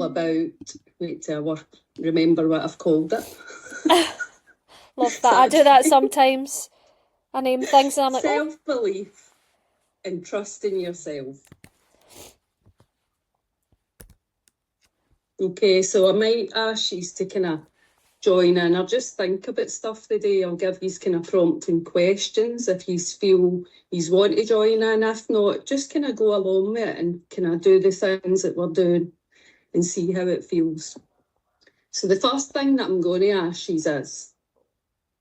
all about, wait till I remember what I've called it. Love that. I do that sometimes. I name things and I'm like, self-belief and trust in yourself. Okay, so I might ask you to kind of join in or just think about stuff today. I'll give you kind of prompting questions if you feel you want to join in. If not, just kind of go along with it and kind of do the things that we're doing and see how it feels. So the first thing that I'm going to ask you is,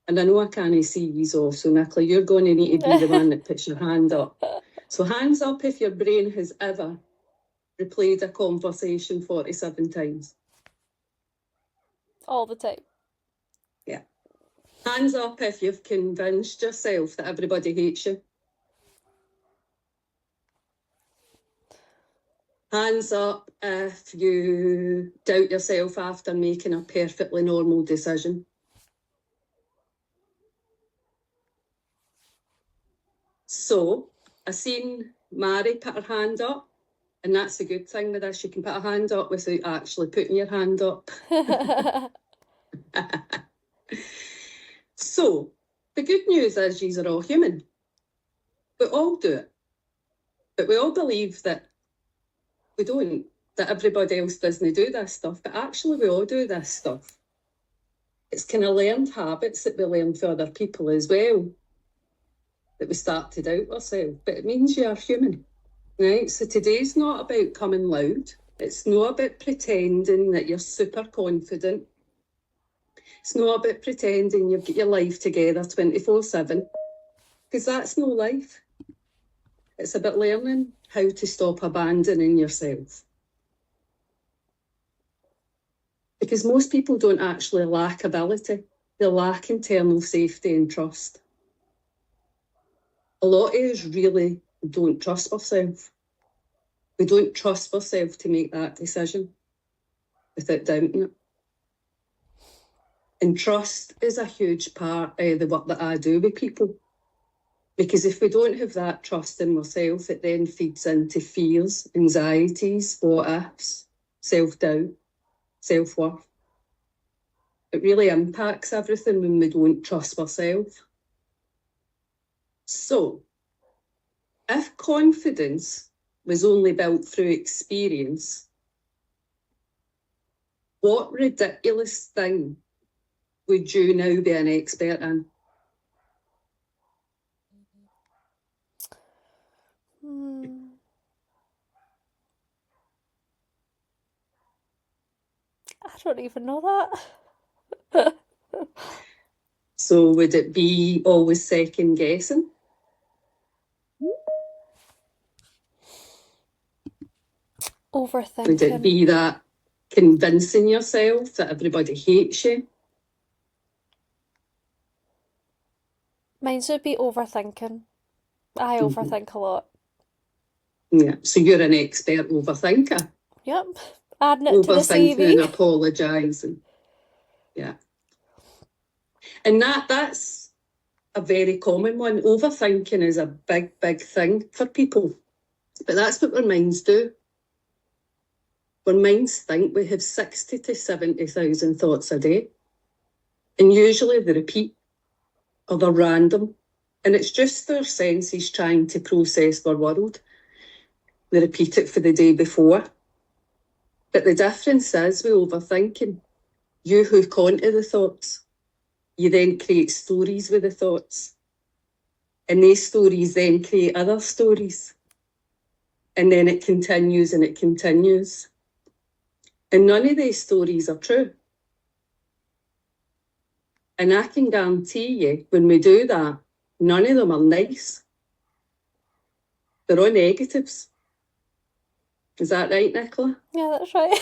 and I know I can't see you off, so Nicola, you're going to need to be the one that puts your hand up. So hands up if your brain has ever replayed a conversation 47 times. all the time. Yeah. Hands up if you've convinced yourself that everybody hates you. Hands up if you doubt yourself after making a perfectly normal decision. So, I seen Mary put her hand up, and that's a good thing with this. You can put a hand up without actually putting your hand up. So, the good news is yous are all human. We all do it. But we all believe that we don't, that everybody else doesn't do this stuff, but actually we all do this stuff. It's kind of learned habits that we learn for other people as well, that we start to doubt ourselves, but it means you are human, right? So today's not about coming loud. It's not about pretending that you're super confident. It's not about pretending you've got your life together 24/7, because that's no life. It's about learning how to stop abandoning yourself. Because most people don't actually lack ability. They lack internal safety and trust. A lot of us really don't trust ourselves. We don't trust ourselves to make that decision without doubting it. And trust is a huge part of the work that I do with people. Because if we don't have that trust in ourselves, it then feeds into fears, anxieties, what ifs, self-doubt, self-worth. It really impacts everything when we don't trust ourselves. So, if confidence was only built through experience, what ridiculous thing would you now be an expert in? I don't even know that. So would it be always second guessing? Overthinking. Would it be that convincing yourself that everybody hates you? Mine would be overthinking. I overthink a lot. Yeah, so you're an expert overthinker. Yep, adding it to the Overthinking CV. and apologising. Yeah. And that's a very common one. Overthinking is a big, big thing for people. But that's what our minds do. Our minds think. We have 60 to 70,000 thoughts a day. And usually they repeat or they're random. And it's just their senses trying to process their world. They repeat it for the day before. But the difference is with overthinking, you hook onto the thoughts. You then create stories with the thoughts. And these stories then create other stories. And then it continues and it continues. And none of these stories are true. And I can guarantee you, when we do that, none of them are nice. They're all negatives. Is that right, Nicola? Yeah, that's right.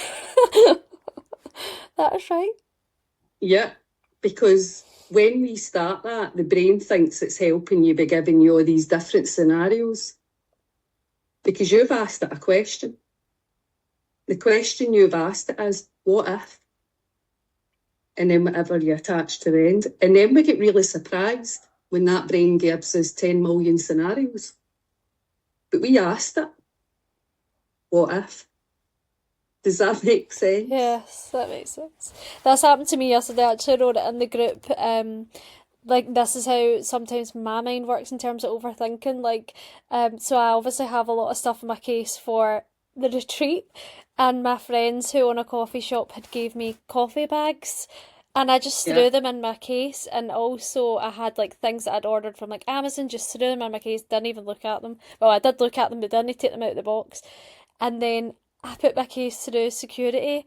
That's right. Yeah, because when we start that, the brain thinks it's helping you by giving you all these different scenarios. Because you've asked it a question. The question you've asked it is, what if? And then whatever you attach to the end. And then we get really surprised when that brain gives us 10 million scenarios. But we asked it, what if? Does that make sense? Yes, that makes sense. That's happened to me yesterday. I actually wrote it in the group. Like this is how sometimes my mind works in terms of overthinking. Like, so I obviously have a lot of stuff in my case for the retreat, and my friends who own a coffee shop had gave me coffee bags, and I just threw Yeah. them in my case. And also I had like things that I'd ordered from like Amazon, just threw them in my case, didn't even look at them. Well, I did look at them, but didn't take them out of the box. And then I put my case through security,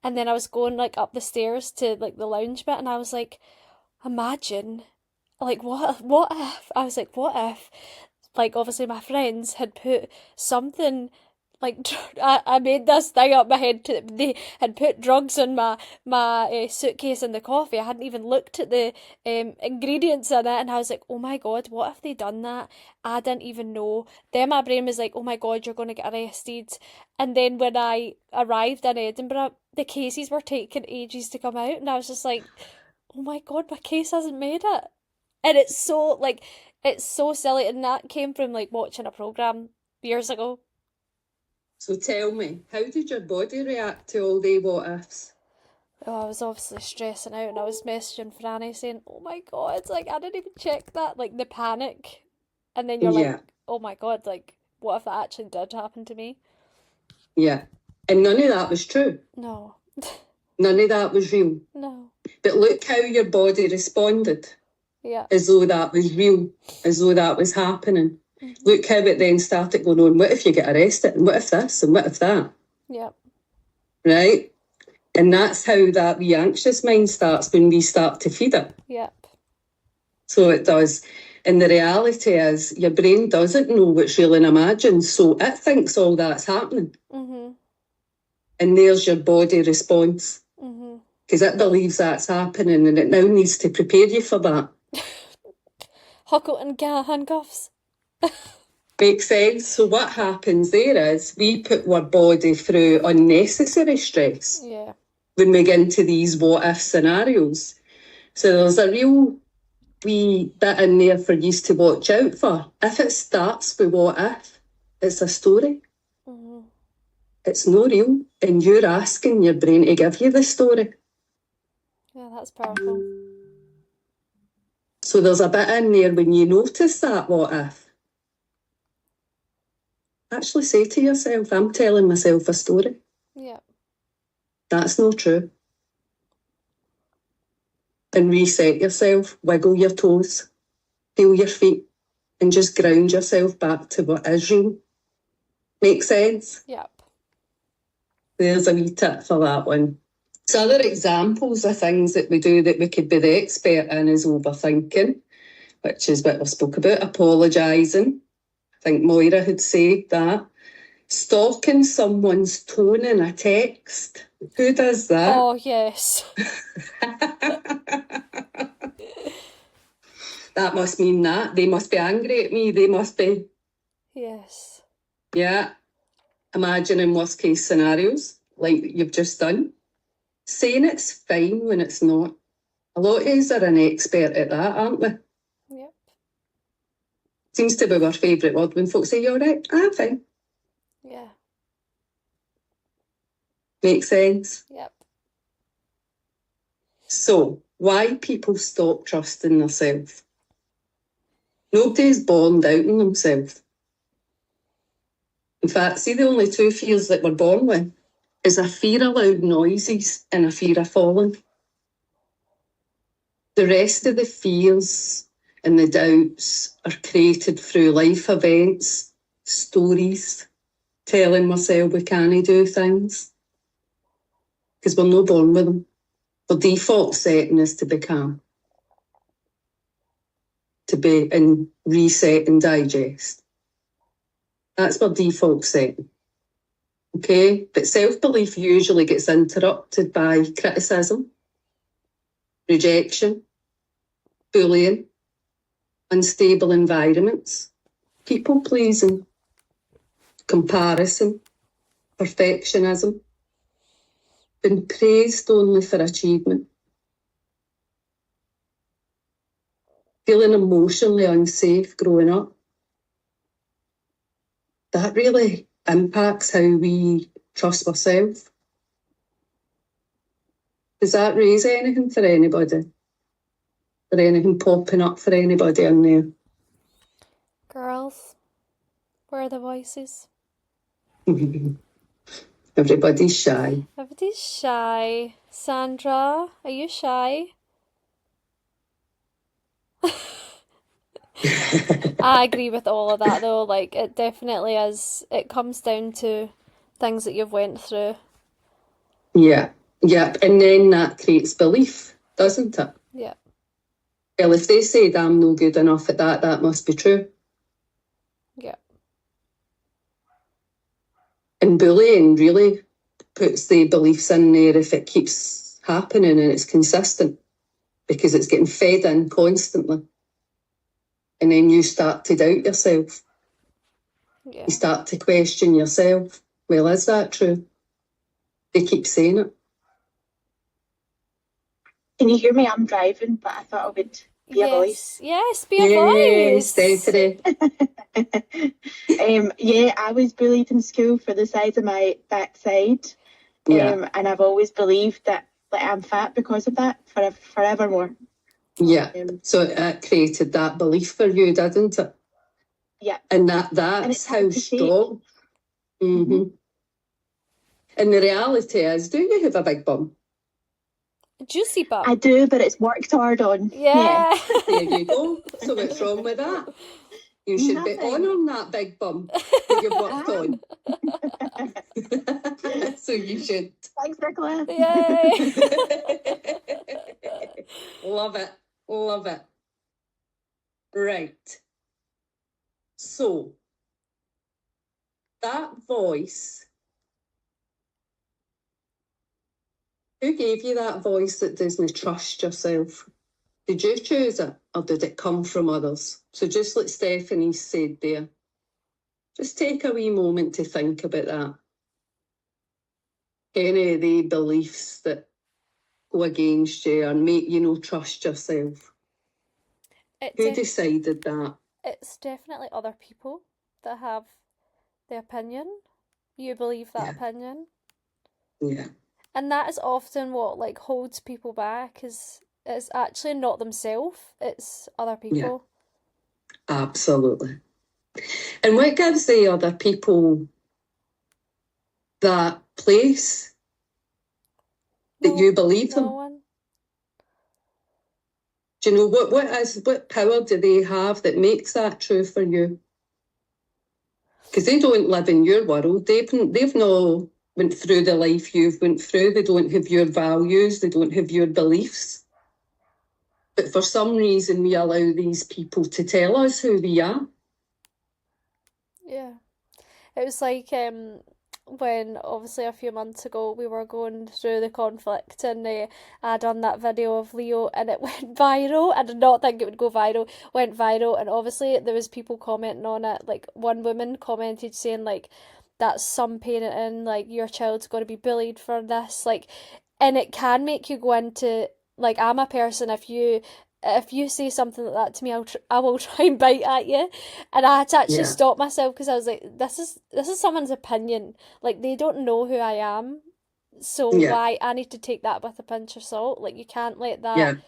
and then I was going like up the stairs to like the lounge bit, and I was like, imagine, like what if I was like, what if, like obviously my friends had put something like I made this thing up my head to, they had put drugs in my suitcase in the coffee. I hadn't even looked at the ingredients in it, and I was like, oh my god, what if they done that? I didn't even know. Then my brain was like, oh my god, you're going to get arrested. And then when I arrived in Edinburgh, the cases were taking ages to come out, and I was just like, oh my god, my case hasn't made it. And it's so like, it's so silly, and that came from like watching a program years ago. So tell me, how did your body react to all the what ifs? Oh, I was obviously stressing out, and I was messaging Franny saying, oh my god, like I didn't even check that, like the panic. And then you're Yeah, like, oh my god, like what if that actually did happen to me? yeah. And none of that was true. No, None of that was real. no, But look how your body responded, yeah, as though that was real, as though that was happening. Look how it then started going on. What if you get arrested? And what if this? And what if that? yeah, Right? And that's how that wee anxious mind starts when we start to feed it. yeah, So it does. And the reality is your brain doesn't know what's real and imagined. So it thinks all that's happening. And there's your body response. Because it believes that's happening, and it now needs to prepare you for that. Huckle and handcuffs. Makes sense? So what happens there is we put our body through unnecessary stress Yeah, when we get into these what-if scenarios. So there's a real wee bit in there for you to watch out for. If it starts with what if, it's a story. It's no real, and you're asking your brain to give you the story. yeah, that's powerful. So there's a bit in there when you notice that what if. Actually say to yourself, I'm telling myself a story. Yeah, That's not true. And reset yourself, wiggle your toes, feel your feet, and just ground yourself back to what is real. Make sense? yep. There's a wee tip for that one. So other examples of things that we do that we could be the expert in is overthinking, which is what we spoke about, apologising. I think Moira had said that. Stalking someone's tone in a text. Who does that? Oh, yes. That must mean that. They must be angry at me. They must be, Yes. yeah. Imagining worst case scenarios like you've just done. Saying it's fine when it's not. A lot of us are an expert at that, aren't we? Yep. Seems to be our favourite word when folks say, "You all right?" "I'm fine." Yeah. Makes sense? Yep. So, why people stop trusting themselves? Nobody's born doubting themselves. In fact, see, the only two fears that we're born with is a fear of loud noises and a fear of falling. The rest of the fears and the doubts are created through life events, stories, telling myself we can't do things. Because we're not born with them. The default setting is to be calm, to be in reset and digest. That's my default setting. Okay? But self-belief usually gets interrupted by criticism, rejection, bullying, unstable environments, people-pleasing, comparison, perfectionism, been praised only for achievement, feeling emotionally unsafe growing up. That really impacts how we trust ourselves. Does that raise anything for anybody? Or anything popping up for anybody in there? Girls, where are the voices? Everybody's shy. Everybody's shy. Sandra, are you shy? I agree with all of that though. Like, it definitely is. It comes down to things that you've went through. Yeah. And then that creates belief, doesn't it? Yeah. Well, if they said I'm no good enough at that, that must be true. Yeah. And bullying really puts the beliefs in there if it keeps happening and it's consistent, because it's getting fed in constantly. And then you start to doubt yourself. Yeah. You start to question yourself. Well, is that true? They keep saying it. Can you hear me? I'm driving, but I thought I would be a voice. Yes, be a voice. Stephanie. Yeah, I was bullied in school for the size of my backside. Yeah. And I've always believed that I'm fat because of that forevermore. Yeah. So it created that belief for you, didn't it? Yeah. And that's how strong. Mm-hmm. And the reality is, do you have a big bum? Juicy bum. I do, but it's worked hard on. Yeah. There you go. So what's wrong with that? You should be honouring that big bum that you've worked on. So you should. Thanks, Nicola. Yay. Love it. Right. So, that voice, who gave you that voice that doesn't trust yourself? Did you choose it, or did it come from others? So just like Stephanie said there, just take a wee moment to think about that. Any of the beliefs that go against you and make you not trust yourself. Who decided that? It's definitely other people that have the opinion. You believe that opinion. Yeah. And that is often what like holds people back, is it's actually not themselves, it's other people. Yeah. Absolutely. And what gives the other people that place that you believe them? No one. Do you know what power do they have that makes that true for you? Because they don't live in your world. They've not went through the life you've went through. They don't have your values. They don't have your beliefs. But for some reason, we allow these people to tell us who we are. Yeah. It was like when obviously a few months ago we were going through the conflict, and I done that video of Leo and it went viral. I did not think it would go viral. Went viral, and obviously there was people commenting on it. Like one woman commented saying like, that's some parenting, like your child's going to be bullied for this, like, and it can make you go into like, I'm a person, if you say something like that to me, I will try and bite at you. And I had to actually stop myself, because I was like, this is someone's opinion. Like, they don't know who I am. So why I need to take that with a pinch of salt. Like, you can't let that,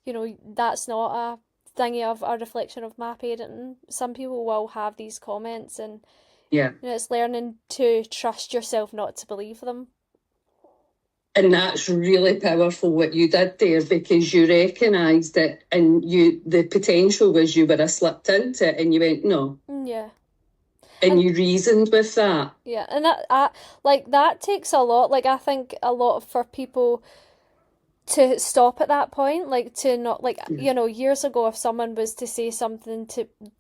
you know, that's not a thingy of a reflection of my parenting. Some people will have these comments, and you know, it's learning to trust yourself not to believe them. And that's really powerful what you did there, because you recognised it, and the potential was you would have slipped into it, and you went, no. Yeah. And you reasoned with that. Yeah, and that takes a lot. Like, I think a lot for people to stop at that point, like to not, like, you know, years ago, if someone was to say something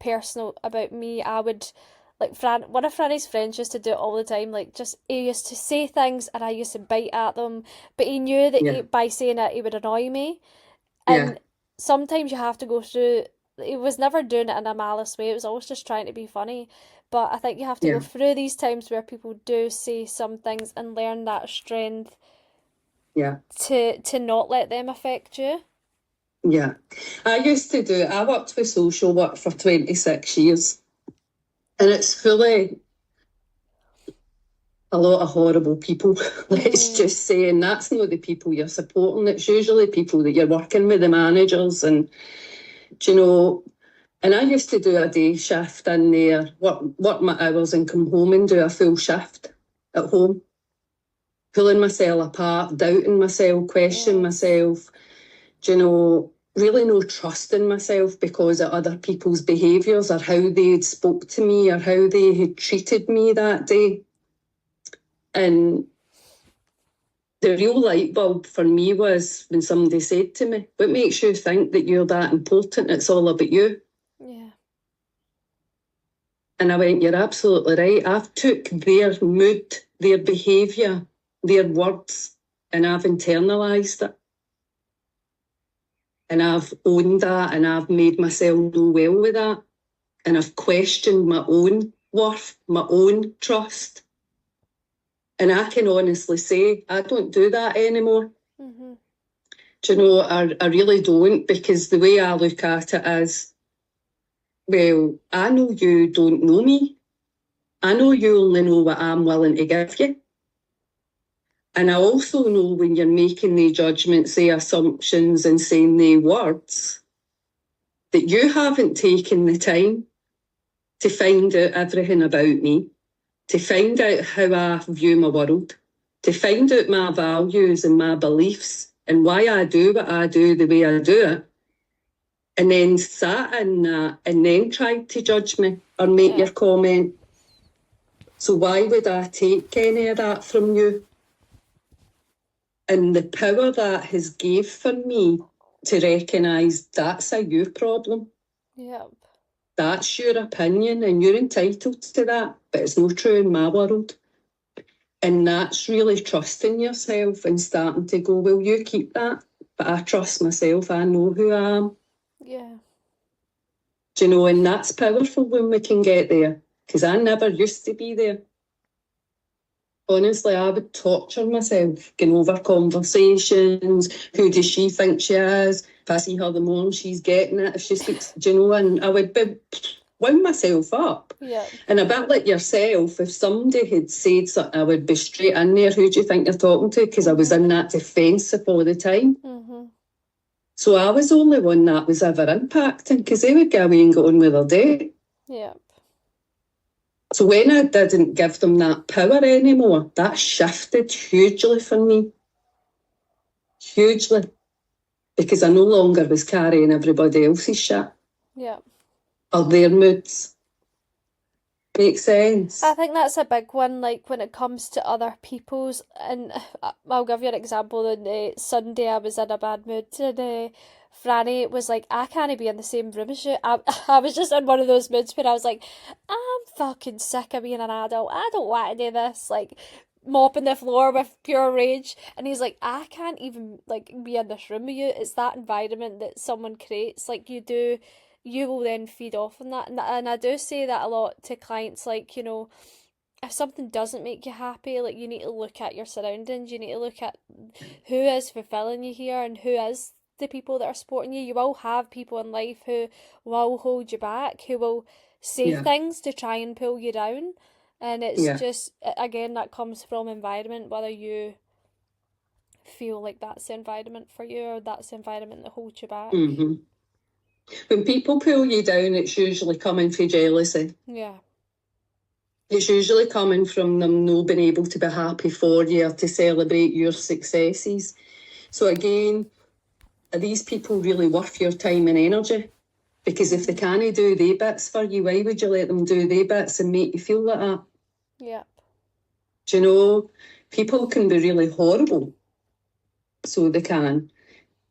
personal about me, I would, like, one of Franny's friends used to do it all the time. Like, he used to say things and I used to bite at them, but he knew that by saying it, he would annoy me. And sometimes you have to go through. He was never doing it in a malice way. It was always just trying to be funny. But I think you have to go through these times where people do say some things and learn that strength. To not let them affect you. Yeah. I worked with social work for 26 years. And it's fully, a lot of horrible people, let's just say, and that's not the people you're supporting. It's usually people that you're working with, the managers, and do you know. And I used to do a day shift in there, work my hours and come home and do a full shift at home, pulling myself apart, doubting myself, questioning myself, do you know, really no trust in myself because of other people's behaviours or how they had spoke to me or how they had treated me that day. And the real light bulb for me was when somebody said to me, what makes you think that you're that important? It's all about you. Yeah. And I went, you're absolutely right. I've took their mood, their behaviour, their words, and I've internalised it. And I've owned that, and I've made myself know well with that. And I've questioned my own worth, my own trust. And I can honestly say, I don't do that anymore. Mm-hmm. Do you know, I really don't, because the way I look at it is, well, I know you don't know me. I know you only know what I'm willing to give you. And I also know when you're making the judgments, the assumptions and saying the words, that you haven't taken the time to find out everything about me, to find out how I view my world, to find out my values and my beliefs and why I do what I do the way I do it, and then sat in that and then tried to judge me or make your comment. So why would I take any of that from you? And the power that has gave for me to recognise that's a you problem. Yep. That's your opinion and you're entitled to that, but it's not true in my world. And that's really trusting yourself and starting to go, well, you keep that, but I trust myself, I know who I am. Yeah. Do you know, and that's powerful when we can get there, because I never used to be there. Honestly, I would torture myself, going over conversations. Who does she think she is? If I see her the morning, she's getting it. If she speaks, do you know, and I would wind myself up. Yeah. And a bit like yourself, if somebody had said something, I would be straight in there. Who do you think you're talking to? Because I was in that defensive all the time. Mm-hmm. So I was the only one that was ever impacting, because they would go away and go on with their day. Yeah. So when I didn't give them that power anymore, that shifted hugely for me. Hugely. Because I no longer was carrying everybody else's shit. Yeah. Or their moods. Make sense? I think that's a big one, like when it comes to other people's, and I'll give you an example. On Sunday I was in a bad mood, and Franny was like, I can't be in the same room as you. I was just in one of those moods where I was like, I'm fucking sick of being an adult. I don't want to do this, like mopping the floor with pure rage. And he's like, I can't even like be in this room with you. It's that environment that someone creates, like you will then feed off on that. And I do say that a lot to clients, like, you know, if something doesn't make you happy, like, you need to look at your surroundings, you need to look at who is fulfilling you here and who is the people that are supporting you. You will have people in life who will hold you back, who will say things to try and pull you down. And it's just, again, that comes from environment, whether you feel like that's the environment for you or that's the environment that holds you back. Mm-hmm. When people pull you down, it's usually coming from jealousy. Yeah. It's usually coming from them not being able to be happy for you or to celebrate your successes. So again, are these people really worth your time and energy? Because if they can't do their bits for you, why would you let them do their bits and make you feel like that? Yeah. Do you know, people can be really horrible. So they can.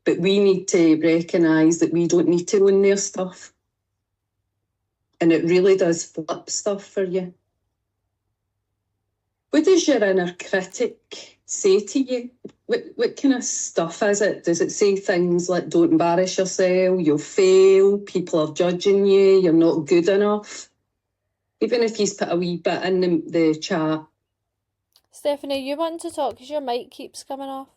But we need to recognise that we don't need to own their stuff. And it really does flip stuff for you. What does your inner critic say to you? What kind of stuff is it? Does it say things like, don't embarrass yourself, you'll fail, people are judging you, you're not good enough? Even if you put a wee bit in the chat. Stephanie, you want to talk because your mic keeps coming off?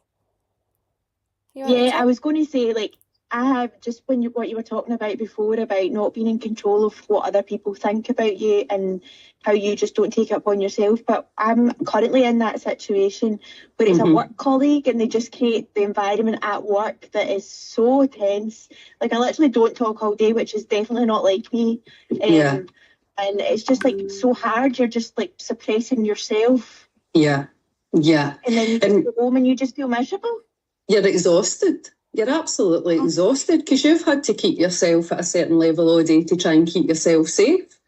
Yeah, I was going to say, like, I have just what you were talking about before about not being in control of what other people think about you and how you just don't take it upon yourself. But I'm currently in that situation where it's a work colleague and they just create the environment at work that is so tense. Like I literally don't talk all day, which is definitely not like me. Yeah. And it's just like so hard. You're just like suppressing yourself. Yeah. Yeah. And then you just go home and you just feel miserable. You're exhausted. You're absolutely exhausted because you've had to keep yourself at a certain level all day to try and keep yourself safe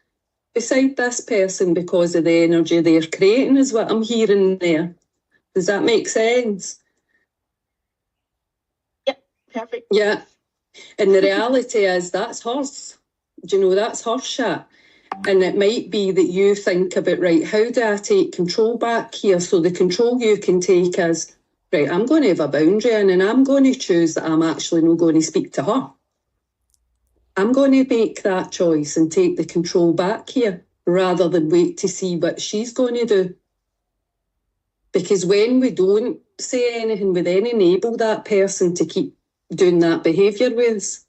beside this person because of the energy they're creating is what I'm hearing there. Does that make sense? Yep, perfect. Yeah. And the reality is that's hers. Do you know, that's her shit. And it might be that you think about, right, how do I take control back here? So the control you can take is, right, I'm going to have a boundary in and I'm going to choose that I'm actually not going to speak to her. I'm going to make that choice and take the control back here rather than wait to see what she's going to do. Because when we don't say anything, we then enable that person to keep doing that behaviour with us.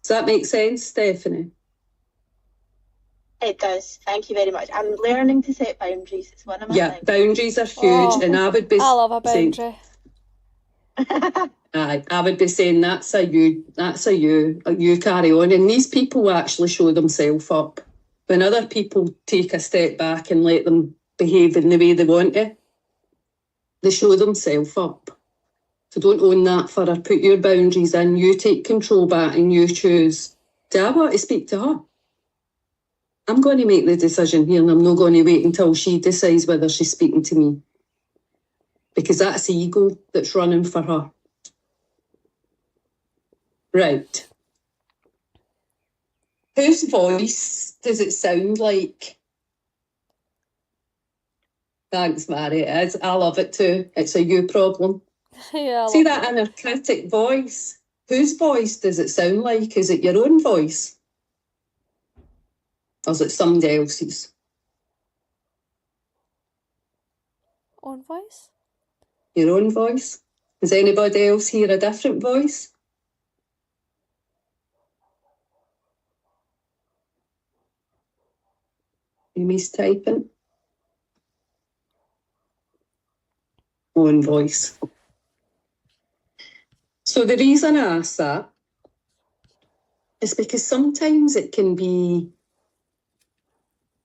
Does that make sense, Stephanie? It does. Thank you very much. I'm learning to set boundaries. It's one of my things. Boundaries are huge, and I would be. I love a boundary. I would be saying that's a you. You carry on, and these people actually show themselves up when other people take a step back and let them behave in the way they want to. They show themselves up. So don't own that for her. Put your boundaries in. You take control back, and you choose. Do I want to speak to her? I'm going to make the decision here and I'm not going to wait until she decides whether she's speaking to me. Because that's the ego that's running for her. Right. Whose voice does it sound like? Thanks, Mary. It is. I love it too. It's a you problem. Yeah. See that inner critic voice? Whose voice does it sound like? Is it your own voice? Or is it somebody else's? Own voice? Your own voice? Does anybody else hear a different voice? Amy's typing. Own voice. So the reason I ask that is because sometimes it can be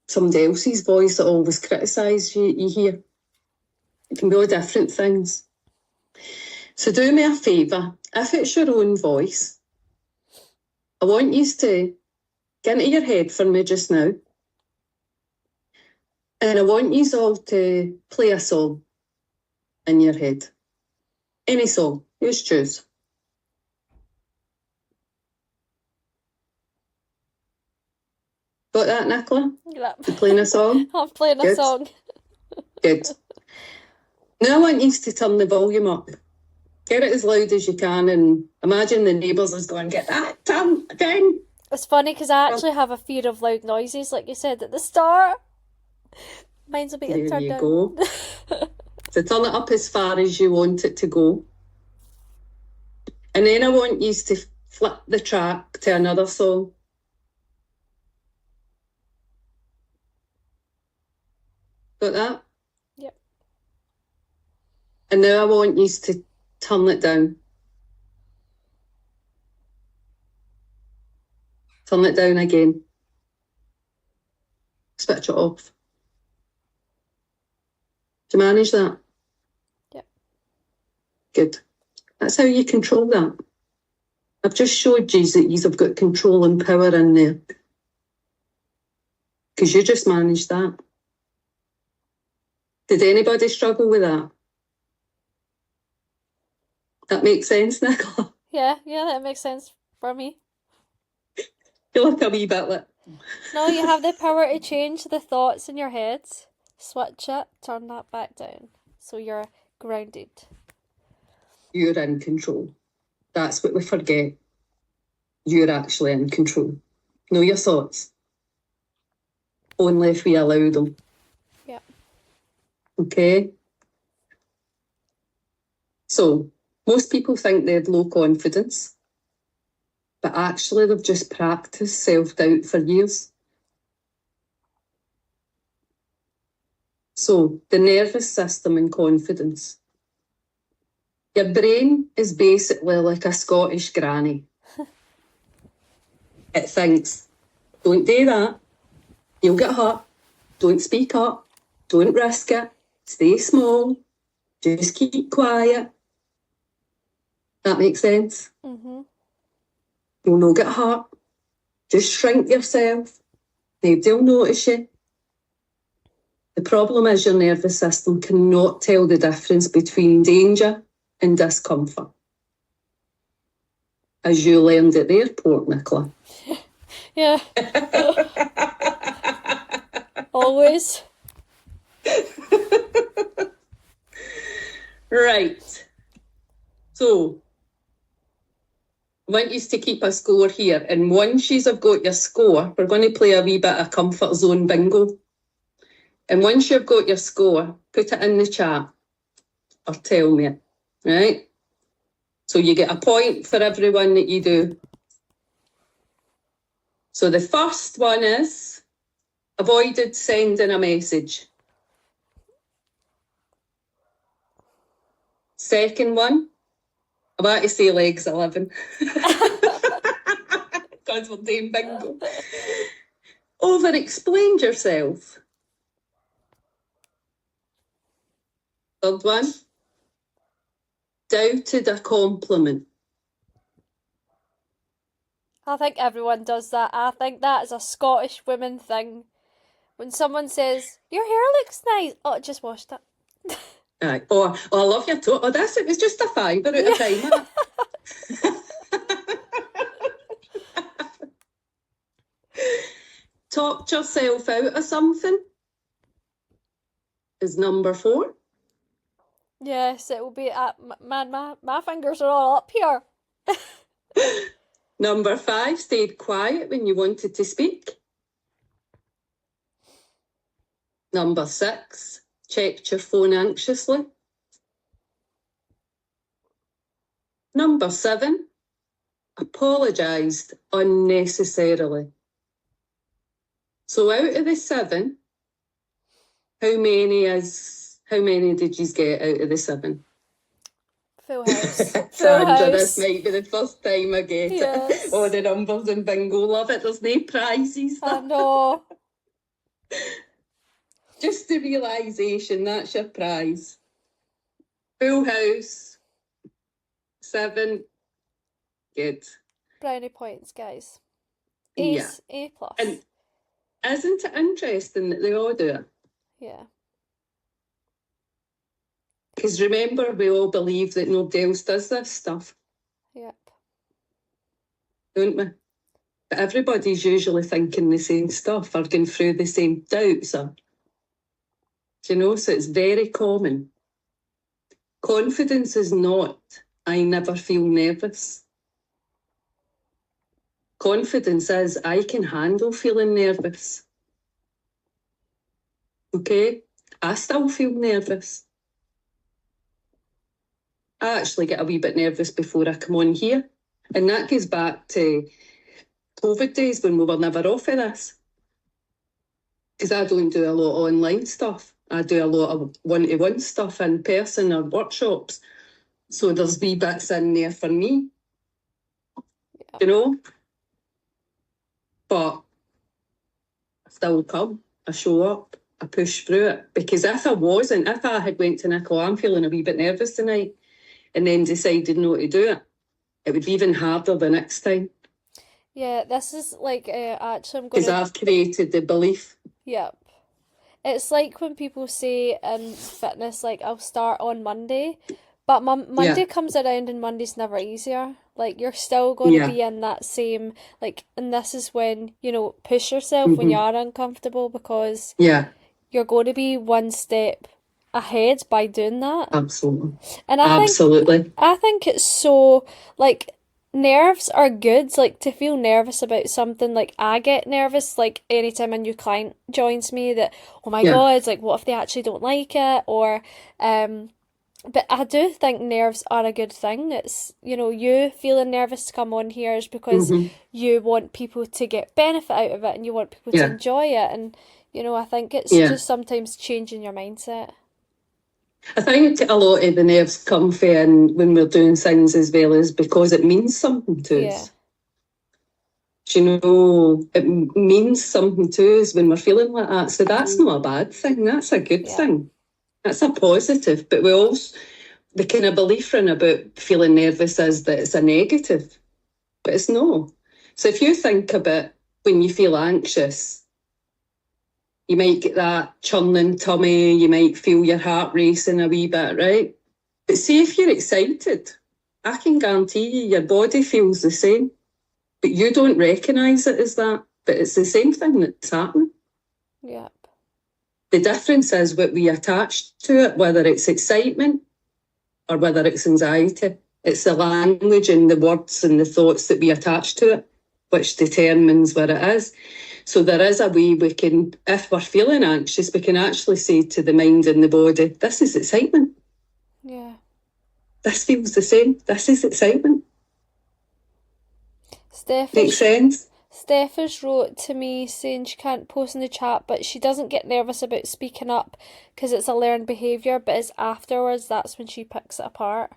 somebody else's voice that always criticises you hear. It can be all different things. So do me a favour. If it's your own voice, I want you to get into your head for me just now. And I want you all to play a song in your head. Any song. You choose. Got that, Nicola? Yep. You playing a song? I'm playing a song. Good. Now I want you to turn the volume up. Get it as loud as you can and imagine the neighbours is going, get that turned down. It's funny because I actually have a fear of loud noises, like you said at the start. Mine's a bit turned down. There you go. So turn it up as far as you want it to go. And then I want you to flip the track to another song. Got that? Yep. And now I want you to turn it down. Turn it down again. Switch it off. Do you manage that? Yep. Good. That's how you control that. I've just showed you that you've got control and power in there. Because you just managed that. Did anybody struggle with that? That makes sense, Nicola? Yeah, that makes sense for me. You look a wee bit like... No, you have the power to change the thoughts in your head. Switch it, turn that back down. So you're grounded. You're in control. That's what we forget. You're actually in control. Know your thoughts. Only if we allow them. Yeah. Okay? So, Most people think they have low confidence, but actually they've just practiced self-doubt for years. So, the nervous system and confidence. Your brain is basically like a Scottish granny. It thinks, don't do that, you'll get hurt, don't speak up, don't risk it, stay small, just keep quiet. That makes sense? Mm-hmm. You'll not get hurt, just shrink yourself, nobody'll notice you. The problem is your nervous system cannot tell the difference between danger and discomfort. As you learned at the airport, Nicola. Yeah. Always. Right. So, I want you to keep a score here. And once you've got your score, we're going to play a wee bit of comfort zone bingo. And once you've got your score, put it in the chat or tell me it, right? So you get a point for everyone that you do. So the first one is avoided sending a message. Second one, I want to say legs 11. Because we're doing bingo. Over-explained yourself. Third one, doubted a compliment. I think everyone does that. I think that is a Scottish women thing. When someone says, your hair looks nice. Oh, I just washed it. Aye. Oh, I love your toe. Oh, it was just a fibre at a time. Talked yourself out of something is number 4. Yes, it will be. Man, my fingers are all up here. Number 5, stayed quiet when you wanted to speak. Number 6, checked your phone anxiously. Number 7, apologised unnecessarily. So out of the 7, how many did you get out of the 7? Full house. Full Sandra, house. this might be the first time I get Yes. it. All the numbers in bingo, love it. There's no prizes. I know. Just the realisation, that's your prize. Full house. 7. Good. Brownie points, guys. Yeah. A plus. And isn't it interesting that they all do it? Yeah. Because remember, we all believe that nobody else does this stuff, Yep. don't we? But everybody's usually thinking the same stuff or going through the same doubts. So it's very common. Confidence is not, I never feel nervous. Confidence is, I can handle feeling nervous. Okay? I still feel nervous. I actually get a wee bit nervous before I come on here. And that goes back to COVID days when we were never off of this. Because I don't do a lot of online stuff. I do a lot of one-to-one stuff in person or workshops. So there's wee bits in there for me. Yeah. But I still come. I show up. I push through it. Because if I had went to Nicola, I'm feeling a wee bit nervous tonight, and then decided not to do it, it would be even harder the next time. Yeah, this is like, actually I'm going Because to... I've created the belief. Yep. It's like when people say in fitness, like, I'll start on Monday, but Monday comes around and Monday's never easier. Like, you're still going to be in that same, like, and this is when, push yourself when you are uncomfortable, because you're going to be one step ahead by doing that. Absolutely. And I think it's so, like, nerves are good, like, to feel nervous about something. Like, I get nervous, like, anytime a new client joins me, that, oh my God, like, what if they actually don't like it? Or But I do think nerves are a good thing. It's, you feeling nervous to come on here is because you want people to get benefit out of it and you want people to enjoy it. And, I think it's just sometimes changing your mindset. I think a lot of the nerves come from when we're doing things as well as because it means something to us. It means something to us when we're feeling like that. So that's not a bad thing. That's a good thing. That's a positive. But the kind of belief about feeling nervous is that it's a negative. But it's not. So if you think about when you feel anxious, you might get that churning tummy, you might feel your heart racing a wee bit, right? But see, if you're excited, I can guarantee you your body feels the same. But you don't recognise it as that. But it's the same thing that's happening. Yep. The difference is what we attach to it, whether it's excitement or whether it's anxiety. It's the language and the words and the thoughts that we attach to it, which determines what it is. So there is a way we can, if we're feeling anxious, we can actually say to the mind and the body, this is excitement. Yeah. This feels the same. This is excitement. Makes sense? Steph has wrote to me saying she can't post in the chat, but she doesn't get nervous about speaking up because it's a learned behaviour, but it's afterwards, that's when she picks it apart.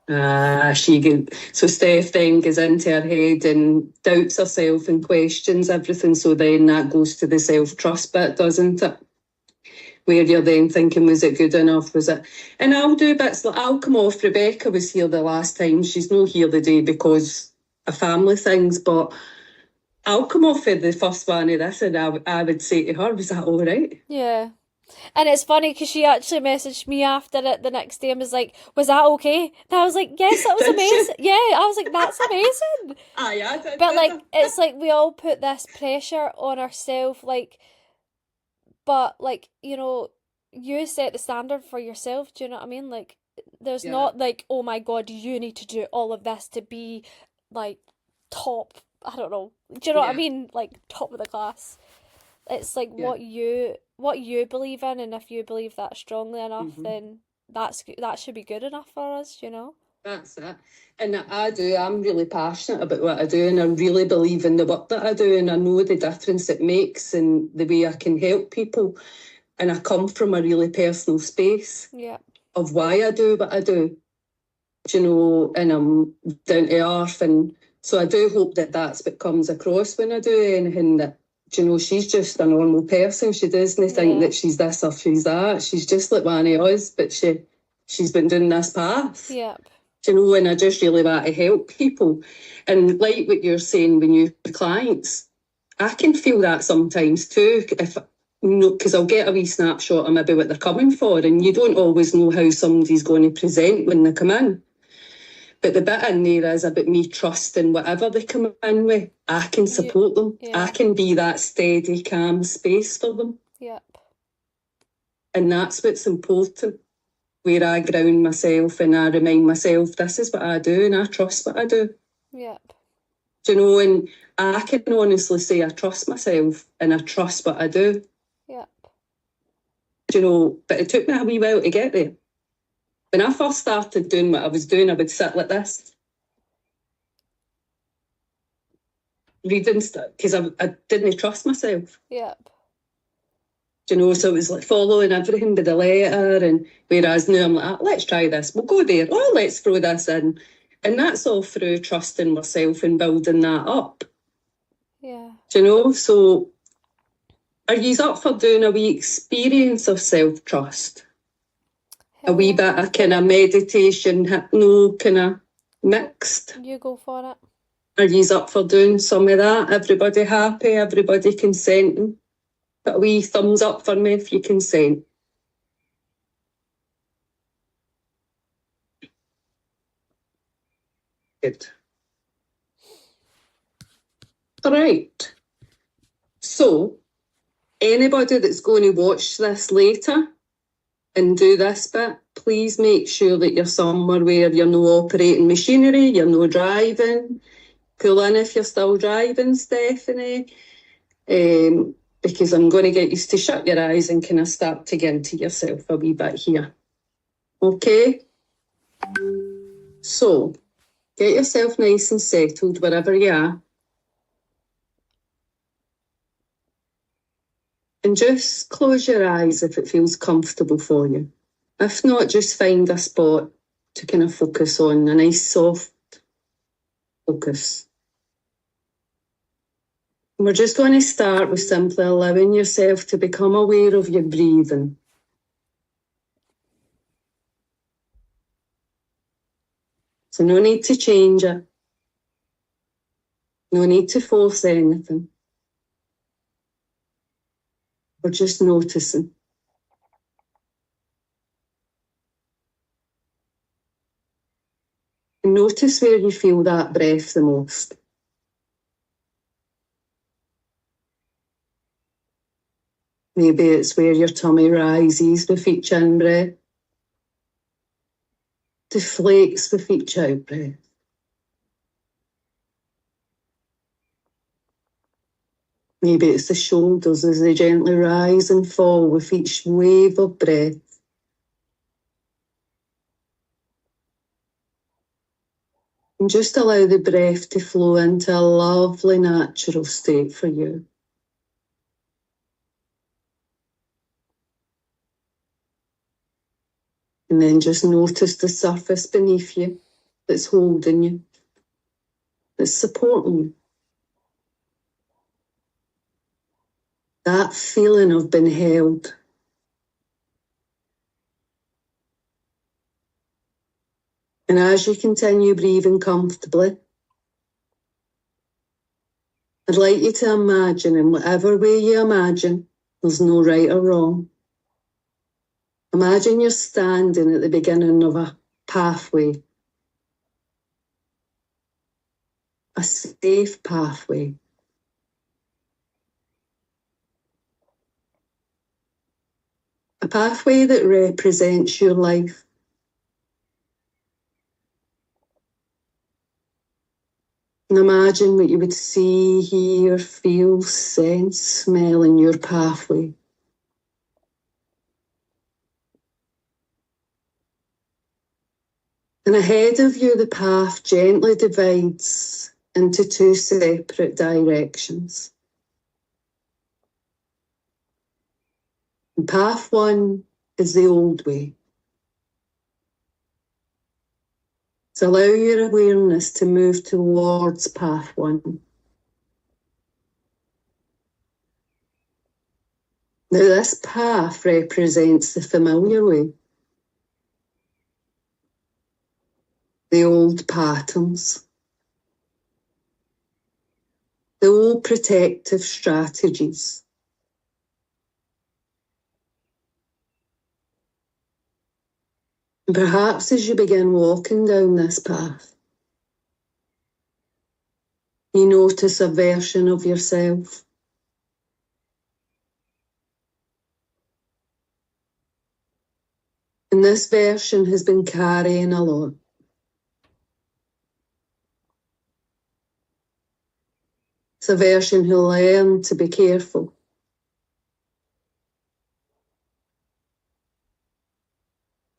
So Steph then goes into her head and doubts herself and questions everything, so then that goes to the self-trust bit, doesn't it? Where you're then thinking, was it good enough? Was it? And I'll do bits like, I'll come off, Rebecca was here the last time, she's not here the day because of family things, but I'll come off of the first one of this and I would say to her, was that all right? Yeah. And it's funny because she actually messaged me after it the next day and was like, was that okay? And I was like, yes, that was amazing. Yeah, I was like, that's amazing. Yeah. But like, it's like we all put this pressure on ourselves, but like, you set the standard for yourself. Do you know what I mean? Like, there's not like, oh my God, you need to do all of this to be like top. I don't know. Do you know what I mean? Like top of the class. It's like what you believe in, and if you believe that strongly enough, then that should be good enough for us, That's it. And I'm really passionate about what I do, and I really believe in the work that I do, and I know the difference it makes and the way I can help people. And I come from a really personal space of why I do what I do, and I'm down to earth. And so I do hope that that's what comes across when I do anything, that she's just a normal person. She doesn't think that she's this or she's that. She's just like one of us, but she's been doing this path. Yep. And I just really want to help people. And like what you're saying when you have clients, I can feel that sometimes too, because I'll get a wee snapshot of maybe what they're coming for, and you don't always know how somebody's going to present when they come in. But the bit in there is about me trusting whatever they come in with, I can support them. I can be that steady, calm space for them. Yep. And that's what's important, where I ground myself and I remind myself, this is what I do and I trust what I do. Yep. And I can honestly say I trust myself and I trust what I do. Yep. But it took me a wee while to get there. When I first started doing what I was doing, I would sit like this, reading stuff, because I didn't trust myself. Yep. So it was like following everything by the letter, and whereas now I'm like, let's try this, we'll go there, let's throw this in. And that's all through trusting myself and building that up. Yeah. So are you up for doing a wee experience of self-trust? A wee bit of kind of meditation, hypno, kind of mixed. You go for it. Are you up for doing some of that? Everybody happy? Everybody consenting? Put a wee thumbs up for me if you consent. Good. All right. So, anybody that's going to watch this later and do this bit, please make sure that you're somewhere where you're no operating machinery, you're no driving. Pull in if you're still driving, Stephanie, because I'm going to get you to shut your eyes and kind of start to get into yourself a wee bit here. Okay? So, get yourself nice and settled wherever you are. And just close your eyes if it feels comfortable for you. If not, just find a spot to kind of focus on, a nice soft focus. And we're just going to start with simply allowing yourself to become aware of your breathing. So no need to change it. No need to force anything. We're just noticing. And notice where you feel that breath the most. Maybe it's where your tummy rises with each in-breath, deflates with each out-breath. Maybe it's the shoulders as they gently rise and fall with each wave of breath. And just allow the breath to flow into a lovely natural state for you. And then just notice the surface beneath you that's holding you, that's supporting you. That feeling of being held. And as you continue breathing comfortably, I'd like you to imagine, in whatever way you imagine, there's no right or wrong. Imagine you're standing at the beginning of a pathway, a safe pathway. A pathway that represents your life. And imagine what you would see, hear, feel, sense, smell in your pathway. And ahead of you, the path gently divides into two separate directions. And path one is the old way. So allow your awareness to move towards path one. Now this path represents the familiar way. The old patterns. The old protective strategies. And perhaps as you begin walking down this path, you notice a version of yourself. And this version has been carrying a lot. It's a version who learned to be careful.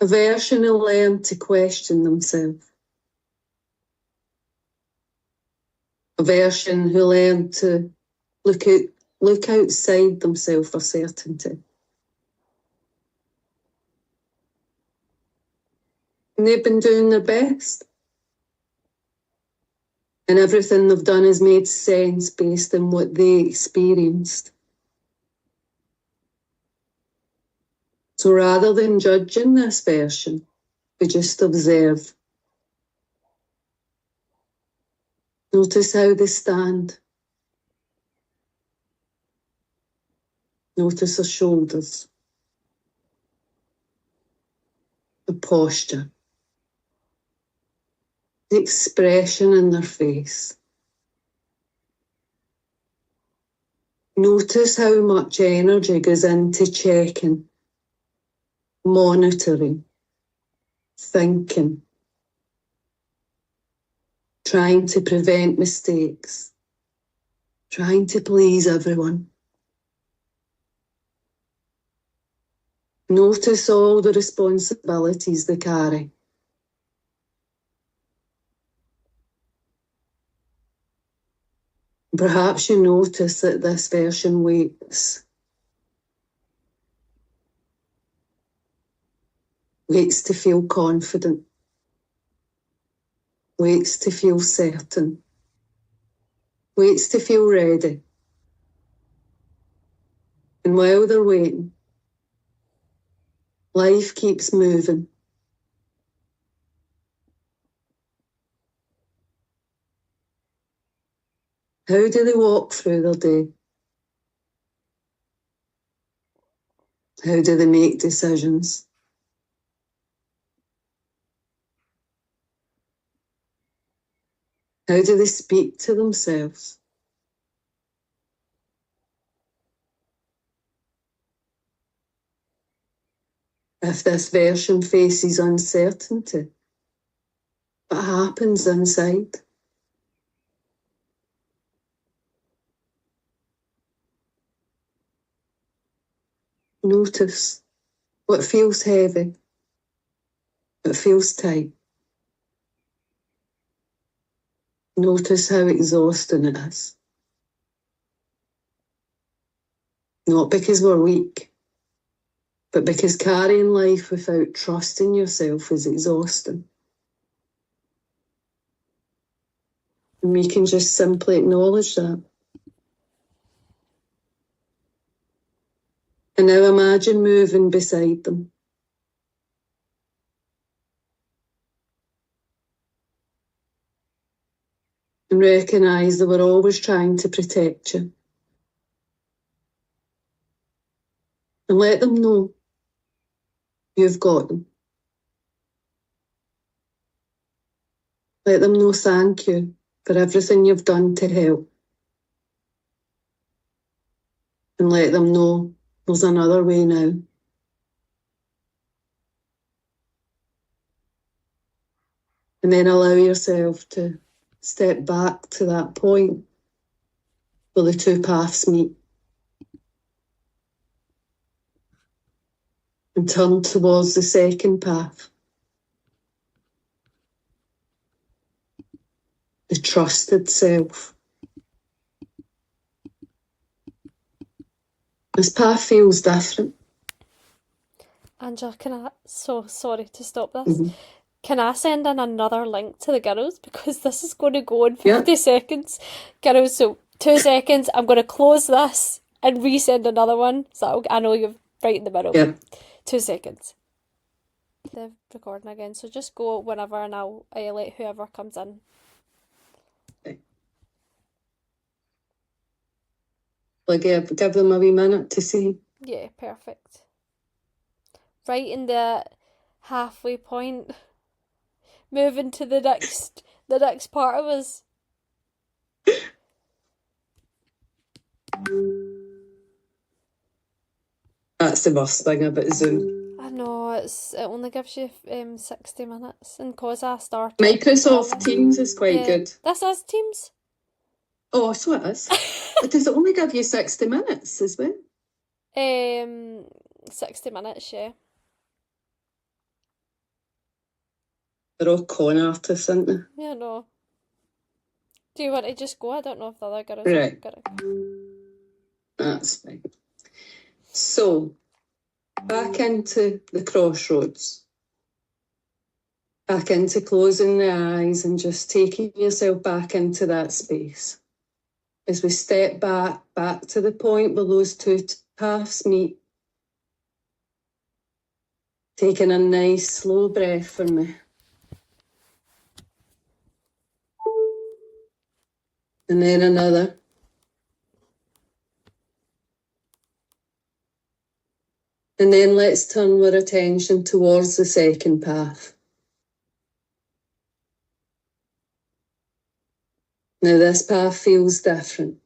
A version who learned to question themselves. A version who learned to look outside themselves for certainty. And they've been doing their best. And everything they've done has made sense based on what they experienced. So rather than judging this version, we just observe. Notice how they stand. Notice their shoulders. The posture. The expression in their face. Notice how much energy goes into checking, monitoring, thinking, trying to prevent mistakes, trying to please everyone. Notice all the responsibilities they carry. Perhaps you notice that this version waits. Waits to feel confident. Waits to feel certain. Waits to feel ready. And while they're waiting, life keeps moving. How do they walk through their day? How do they make decisions? How do they speak to themselves? If this version faces uncertainty, what happens inside? Notice what feels heavy, what feels tight. Notice how exhausting it is. Not because we're weak, but because carrying life without trusting yourself is exhausting. And we can just simply acknowledge that. And now imagine moving beside them. And recognise they were always trying to protect you. And let them know you've got them. Let them know thank you for everything you've done to help. And let them know there's another way now. And then allow yourself to step back to that point where the two paths meet. And turn towards the second path. The trusted self. This path feels different. Angela, so sorry to stop this. Can I send in another link to the girls? Because this is going to go in 50 seconds. Girls, so 2 seconds. I'm going to close this and resend another one. So I know you're right in the middle. Yeah. 2 seconds. They're recording again, so just go whenever and I'll let whoever comes in. Like, give them a wee minute to see. Yeah, perfect. Right in the halfway point. Moving to the next part of us. That's the worst thing about Zoom. I know, it only gives you 60 minutes, and cause I started... Microsoft Teams is quite good. This is Teams? Oh, so it is. But does it only give you 60 minutes as well? 60 minutes, yeah. They're all con artists, aren't they? Yeah, no. Do you want to just go? I don't know if the other girls Right. got it. That's fine. So, back into the crossroads. Back into closing the eyes and just taking yourself back into that space. As we step back to the point where those two paths meet. Taking a nice slow breath for me. And then another. And then let's turn our attention towards the second path. Now this path feels different.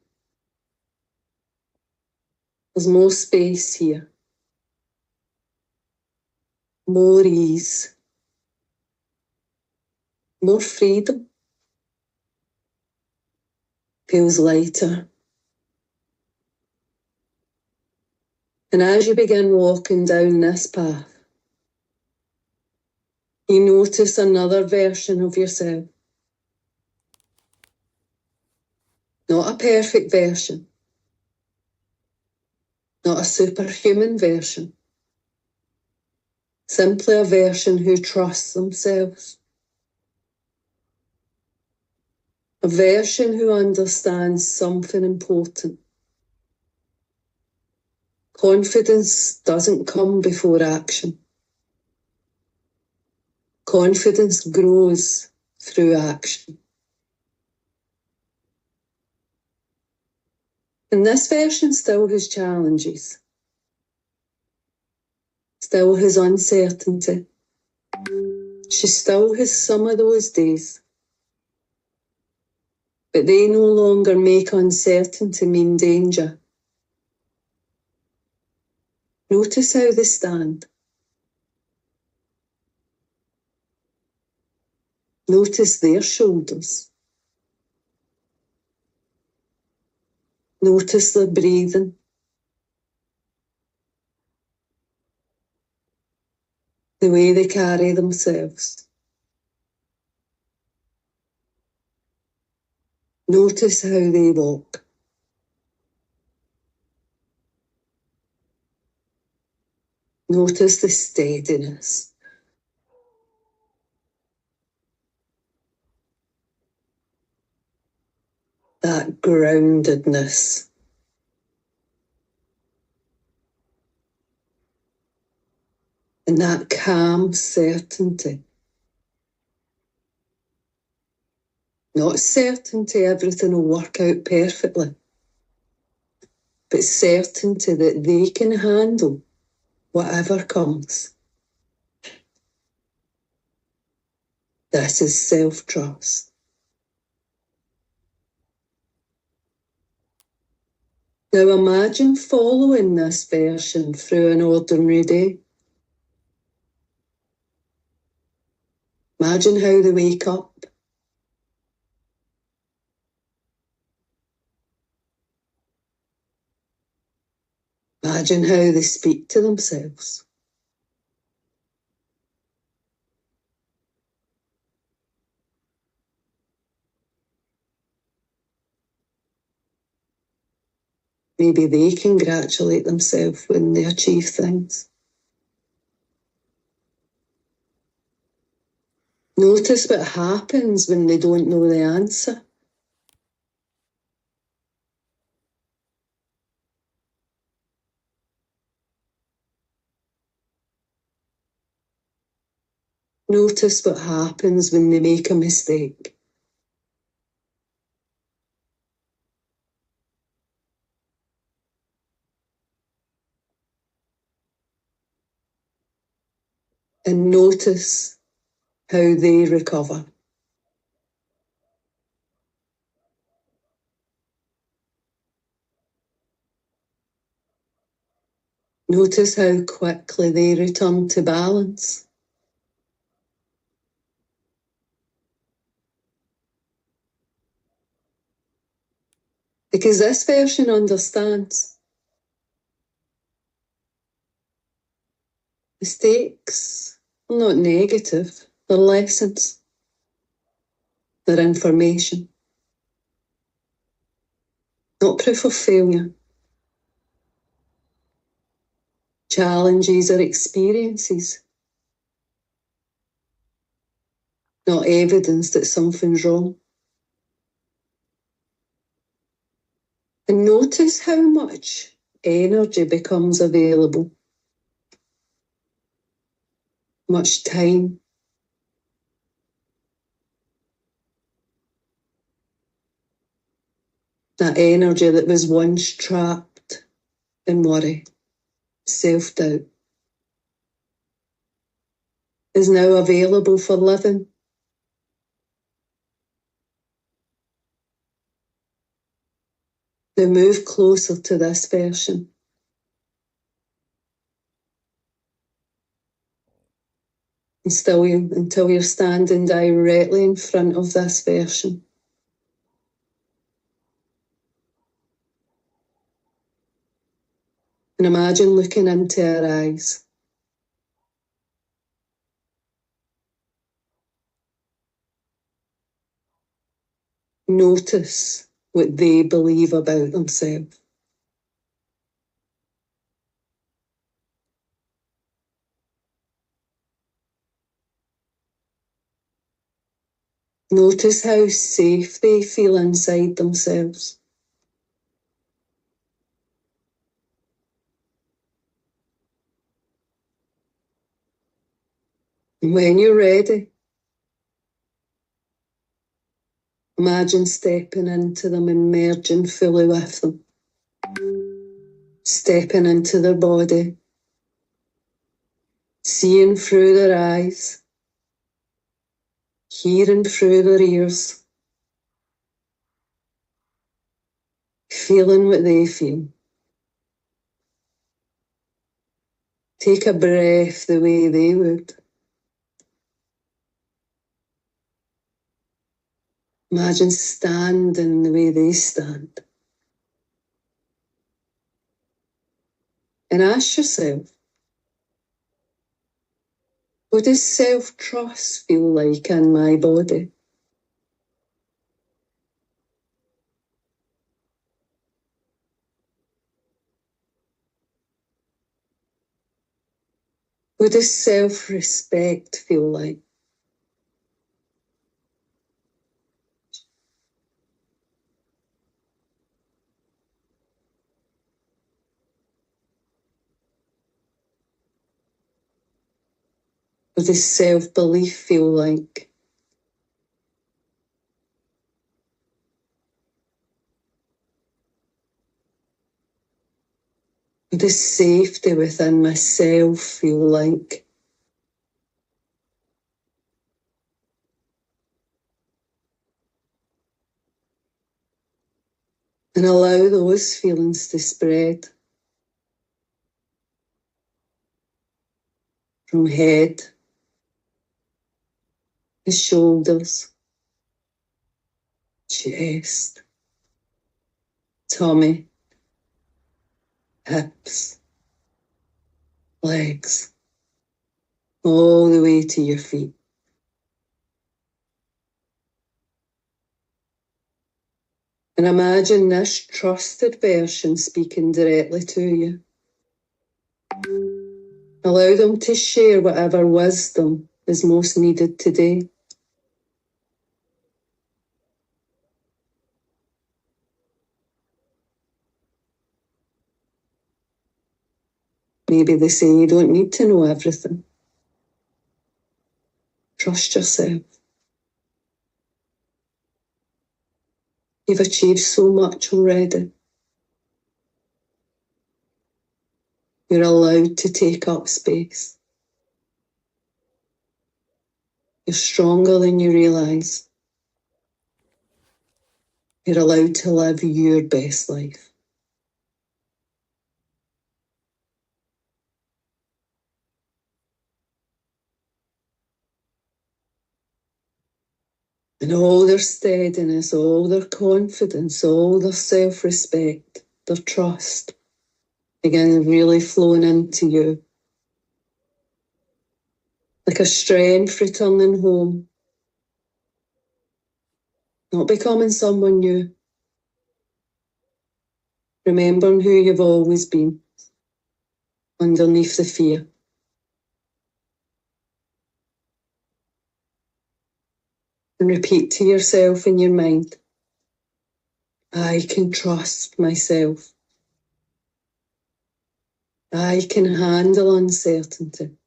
There's more space here. More ease. More freedom. Feels lighter. And as you begin walking down this path, you notice another version of yourself. Not a perfect version, not a superhuman version, simply a version who trusts themselves. A version who understands something important. Confidence doesn't come before action. Confidence grows through action. And this version still has challenges, still has uncertainty. She still has some of those days. But they no longer make uncertainty mean danger. Notice how they stand. Notice their shoulders. Notice their breathing. The way they carry themselves. Notice how they walk. Notice the steadiness. That groundedness. And that calm certainty. Not certainty everything will work out perfectly, but certainty that they can handle whatever comes. This is self-trust. Now imagine following this version through an ordinary day. Imagine how they wake up. Imagine how they speak to themselves. Maybe they congratulate themselves when they achieve things. Notice what happens when they don't know the answer. Notice what happens when they make a mistake. And notice how they recover. Notice how quickly they return to balance. Because this version understands. Mistakes are not negative, they're lessons. They're information. Not proof of failure. Challenges are experiences. Not evidence that something's wrong. And notice how much energy becomes available. Much time. That energy that was once trapped in worry, self-doubt, is now available for living. Now move closer to this version. Until you're standing directly in front of this version. And imagine looking into her eyes. Notice what they believe about themselves. Notice how safe they feel inside themselves. And when you're ready, imagine stepping into them and merging fully with them. Stepping into their body. Seeing through their eyes. Hearing through their ears. Feeling what they feel. Take a breath the way they would. Imagine standing the way they stand. And ask yourself, what does self-trust feel like in my body? What does self-respect feel like? What does self-belief feel like? What does safety within myself feel like? And allow those feelings to spread from head to shoulders, chest, tummy, hips, legs, all the way to your feet. And imagine this trusted version speaking directly to you. Allow them to share whatever wisdom is most needed today. Maybe they say you don't need to know everything. Trust yourself. You've achieved so much already. You're allowed to take up space. You're stronger than you realise. You're allowed to live your best life. And all their steadiness, all their confidence, all their self-respect, their trust, again, really flowing into you. Like a strength returning home. Not becoming someone new. Remembering who you've always been. Underneath the fear. And repeat to yourself in your mind, I can trust myself. I can handle uncertainty.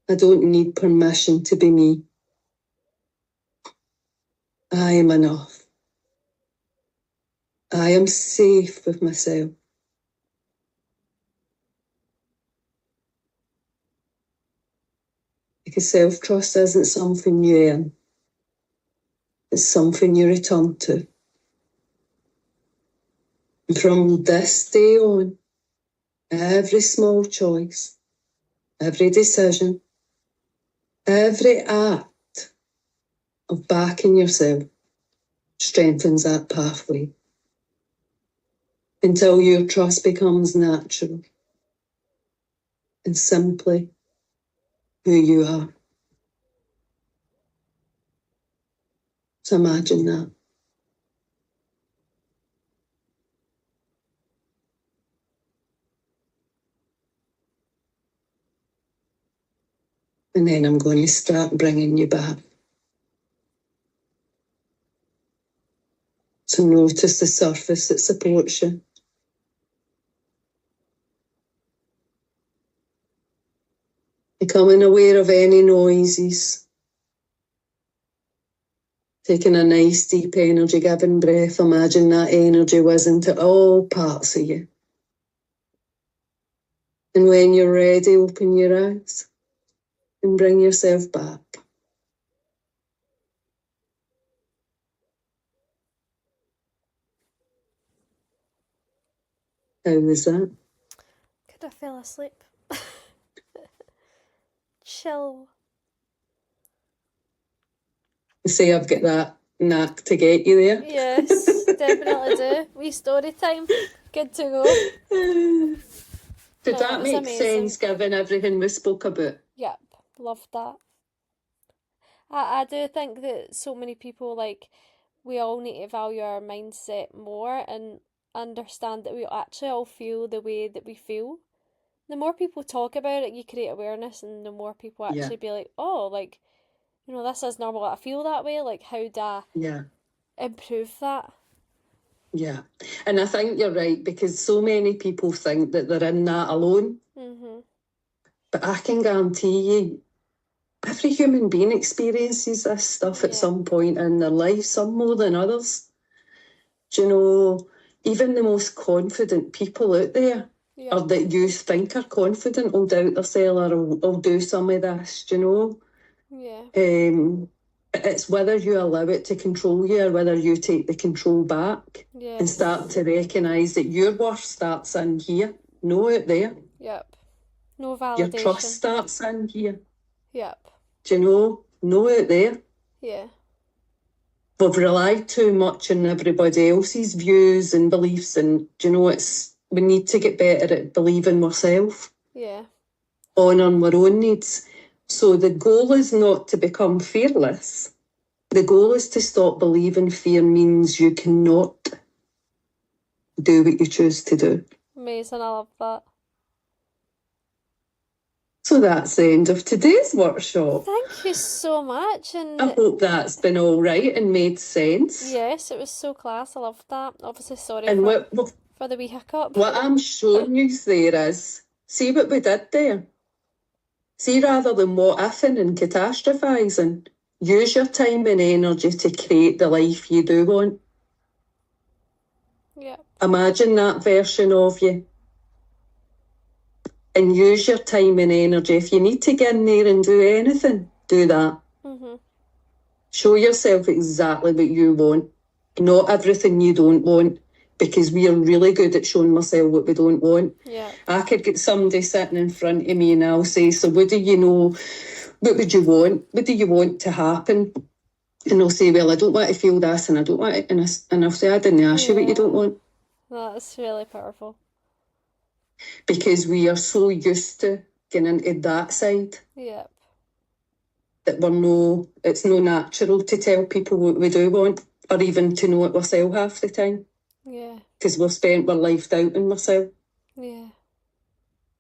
I don't need permission to be me. I am enough. I am safe with myself. Because self-trust isn't something you earn. It's something you return to. And from this day on, every small choice, every decision, every act of backing yourself strengthens that pathway. until your trust becomes natural and simply who you are. So imagine that. And then I'm going to start bringing you back. So notice the surface that supports you. Becoming aware of any noises. Taking a nice deep energy giving breath. Imagine that energy whizzing to all parts of you. And when you're ready, open your eyes and bring yourself back. How was that? Could I fell asleep? Chill. Say I've got that knack to get you there. Yes, definitely do. Wee story time. Good to go. Did No, that it was make amazing. sense given everything we spoke about? Yep, loved that. I do think that so many people, like, we all need to value our mindset more and understand that we actually all feel the way that we feel. The more people talk about it, you create awareness, and the more people actually be like, oh, like, you know, this is normal. I feel that way. Like, how do I improve that? Yeah. And I think you're right, because so many people think that they're in that alone. Mm-hmm. But I can guarantee you, every human being experiences this stuff at some point in their life, some more than others. Do you know, even the most confident people out there, or that you think are confident, will doubt themselves or will do some of this, do you know? Yeah. It's whether you allow it to control you or whether you take the control back and start to recognise that your worth starts in here, no out there. Yep. No validation. Your trust starts in here. Yep. Do you know? No out there. Yeah. We've relied too much on everybody else's views and beliefs, and do you know, we need to get better at believing ourselves. Yeah. Honouring our own needs. So the goal is not to become fearless. The goal is to stop believing fear means you cannot do what you choose to do. Amazing, I love that. So that's the end of today's workshop. Thank you so much. And I hope that's been all right and made sense. Yes, it was so class. I loved that. Obviously, sorry for the wee hiccup. What I'm showing you there is, see what we did there? See, rather than what ifing and catastrophising, use your time and energy to create the life you do want. Yeah. Imagine that version of you. And use your time and energy. If you need to get in there and do anything, do that. Mm-hmm. Show yourself exactly what you want, not everything you don't want, because we are really good at showing myself what we don't want. Yeah. I could get somebody sitting in front of me and I'll say, so what do you know, what would you want? What do you want to happen? And they'll say, well, I don't want to feel this and I don't want it. And I'll say, I didn't ask you what you don't want. That's really powerful. Because we are so used to getting into that side. Yep. That it's no natural to tell people what we do want, or even to know it ourselves half the time. Yeah. Because we've spent our life doubting ourselves. Yeah.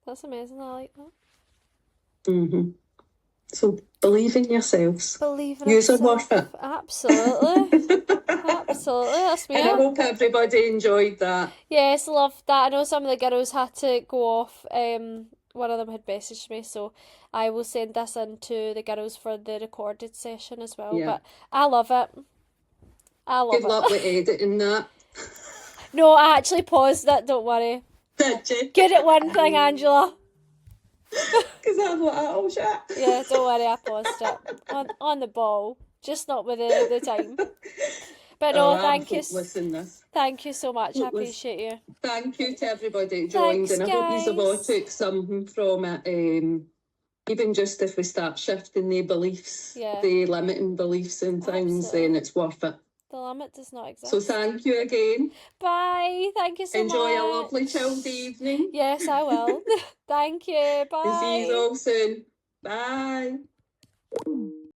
That's amazing. I like that. Mm-hmm. So believe in yourselves. Believe in yourself. yourself. Worth it. Absolutely. Absolutely. That's me. And I hope everybody enjoyed that. Yes, loved that. I know some of the girls had to go off. One of them had messaged me, so I will send this in to the girls for the recorded session as well. Yeah. But I love it. Good luck with editing that. No, I actually paused it, don't worry. Did you? Good at one thing, Angela. Because I'm like, oh shit. Yeah, don't worry, I paused it. On the ball. Just not with the time. But no, thank you. Thank you so much. I appreciate you. Thank you to everybody that joined. Thanks, and I guys. hope you all took something from it. Even just if we start shifting the beliefs, the limiting beliefs and things, then it's worth it. The limit does not exist. So thank you again. Bye. Thank you so much. Enjoy a lovely chilled evening. Yes, I will. Thank you. Bye. And see you all soon. Bye.